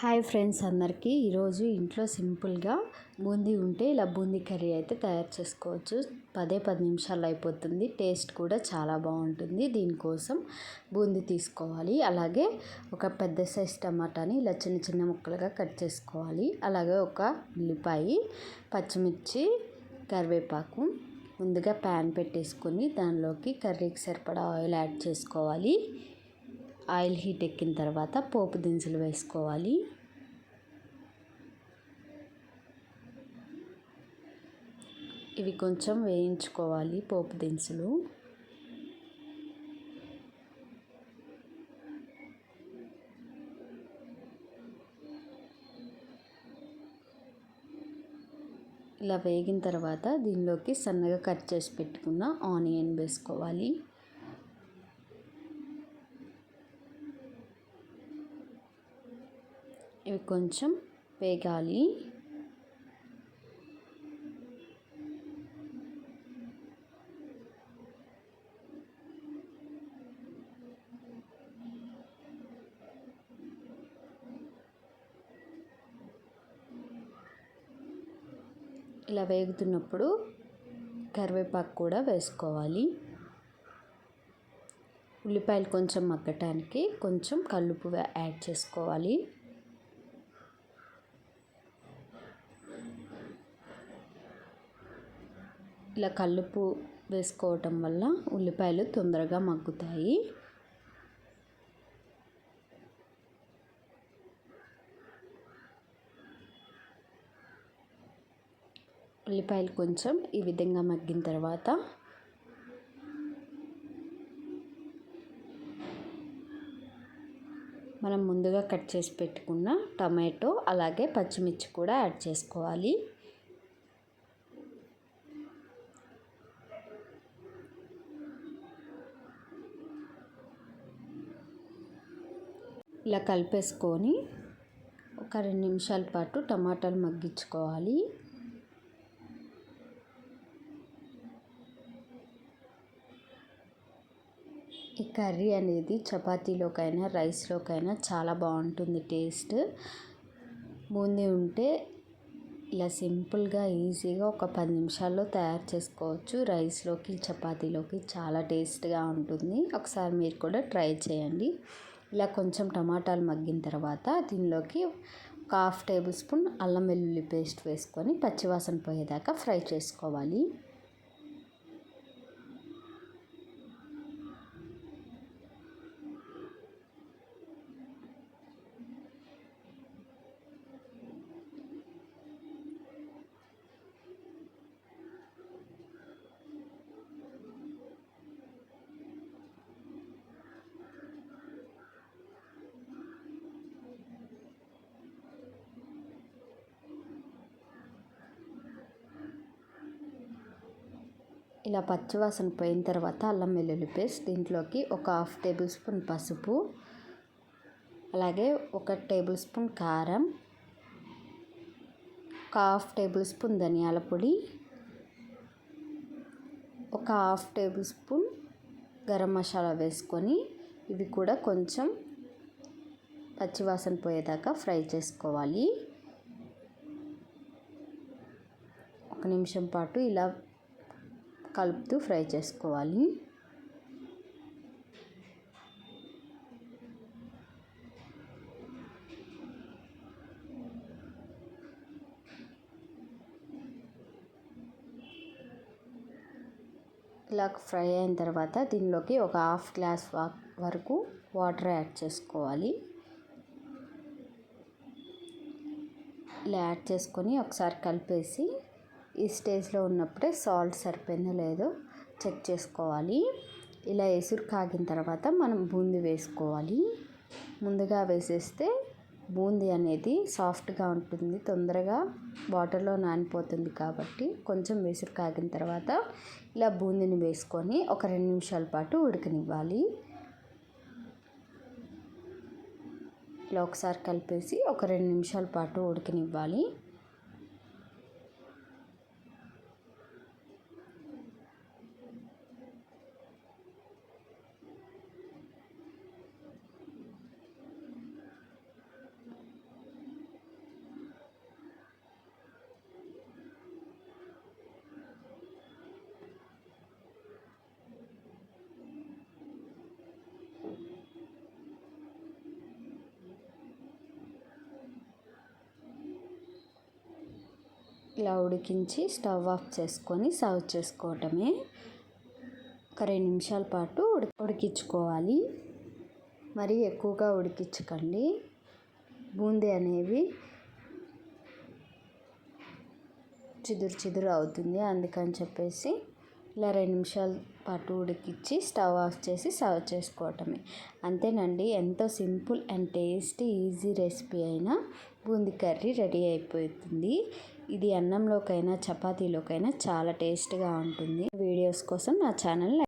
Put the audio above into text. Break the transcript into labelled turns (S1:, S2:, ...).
S1: Hi friends అందరికీ ఈరోజు ఇంట్లో సింపుల్గా బూందీ ఉంటే ఇలా బూందీ కర్రీ అయితే తయారు చేసుకోవచ్చు. 10 నిమిషాల్లో అయిపోతుంది. టేస్ట్ కూడా చాలా బాగుంటుంది. దీనికోసం బూందీ తీసుకోవాలి. అలాగే ఒక పెద్ద సైజ్ టమాటాని ఇలా చిన్న చిన్న ముక్కలుగా కట్ చేసుకోవాలి. అలాగే ఒక ఉల్లిపాయ, పచ్చిమిర్చి, కరివేపాకు. ముందుగా ప్యాన్ పెట్టేసుకొని దానిలోకి కర్రీకి సరిపడా ఆయిల్ యాడ్ చేసుకోవాలి. ఆయిల్ హీట్ ఎక్కిన తర్వాత పోపు దినుసులు వేసుకోవాలి. ఇవి కొంచెం వేయించుకోవాలి. పోపు దినుసులు ఇలా వేగిన తర్వాత దీనిలోకి సన్నగా కట్ చేసి పెట్టుకున్న ఆనియన్ వేసుకోవాలి. ఇవి కొంచెం వేగాలి. ఇలా వేగుతున్నప్పుడు కరివేపాకు కూడా వేసుకోవాలి. ఉల్లిపాయలు కొంచెం మగ్గటానికి కొంచెం కల్లుప్పు యాడ్ చేసుకోవాలి. ఇలా కల్లుప్పు వేసుకోవటం వల్ల ఉల్లిపాయలు తొందరగా మగ్గుతాయి. ఉల్లిపాయలు కొంచెం ఈ విధంగా మగ్గిన తర్వాత మనం ముందుగా కట్ చేసి పెట్టుకున్న టమాటో అలాగే పచ్చిమిర్చి కూడా యాడ్ చేసుకోవాలి. ఇలా కలిపేసుకొని ఒక 2 నిమిషాల పాటు టమాటాలు మగ్గించుకోవాలి. ఈ కర్రీ అనేది చపాతీలోకైనా రైస్లోకైనా చాలా బాగుంటుంది టేస్ట్. బూందీ ఉంటే ఇలా సింపుల్గా ఈజీగా ఒక 10 నిమిషాల్లో తయారు చేసుకోవచ్చు. రైస్లోకి చపాతీలోకి చాలా టేస్ట్గా ఉంటుంది. ఒకసారి మీరు కూడా ట్రై చేయండి. ఇలా కొంచెం టమాటాలు మగ్గిన తర్వాత దీనిలోకి ఒక 1/2 టేబుల్ స్పూన్ అల్లం వెల్లుల్లి పేస్ట్ వేసుకొని పచ్చివాసన పోయేదాకా ఫ్రై చేసుకోవాలి. ఇలా పచ్చివాసన పోయిన తర్వాత అల్లం వెల్లుల్లి పేస్ట్ దీంట్లోకి ఒక 1/2 టేబుల్ స్పూన్ పసుపు, అలాగే 1 టేబుల్ స్పూన్ కారం, ఒక 1/2 టేబుల్ స్పూన్ ధనియాల పొడి, ఒక 1/2 టేబుల్ స్పూన్ గరం మసాలా వేసుకొని ఇవి కూడా కొంచెం పచ్చివాసన పోయేదాకా ఫ్రై చేసుకోవాలి. 1 నిమిషం పాటు ఇలా కలుపుతూ ఫ్రై చేసుకోవాలి. ఇలా ఫ్రై అయిన తర్వాత దీనిలోకి ఒక 1/2 గ్లాస్ వరకు వాటర్ యాడ్ చేసుకోవాలి. ఇలా యాడ్ చేసుకొని ఒకసారి కలిపేసి ఈ స్టేజ్లో ఉన్నప్పుడే సాల్ట్ సరిపోయిందో లేదో చెక్ చేసుకోవాలి. ఇలా ఎసురు కాగిన తర్వాత మనం బూందీ వేసుకోవాలి. ముందుగా వేసేస్తే బూందీ అనేది సాఫ్ట్గా ఉంటుంది, తొందరగా వాటర్లో నానిపోతుంది. కాబట్టి కొంచెం ఎసురు కాగిన తర్వాత ఇలా బూందీని వేసుకొని ఒక 2 నిమిషాల పాటు ఉడకనివ్వాలి. ఇలా ఒకసారి కలిపేసి ఒక 2 నిమిషాల పాటు ఉడకనివ్వాలి. ఇలా ఉడికించి స్టవ్ ఆఫ్ చేసుకొని సర్వ్ చేసుకోవటమే. ఒక 2 నిమిషాల పాటు ఉడికించుకోవాలి. మరీ ఎక్కువగా ఉడికించకండి. బూందీ అనేవి చిదురు అవుతుంది. అందుకని చెప్పేసి ఇలా 2 నిమిషాల పాటు ఉడికించి స్టవ్ ఆఫ్ చేసి సర్వ్ చేసుకోవటమే. అంతేనండి, ఎంతో simple and tasty easy recipe అయినా బూందీ కర్రీ రెడీ అయిపోతుంది. ఇది అన్నంలోకైనా చపాతీలోకైనా చాలా టేస్ట్గా ఉంటుంది. వీడియోస్ కోసం నా ఛానల్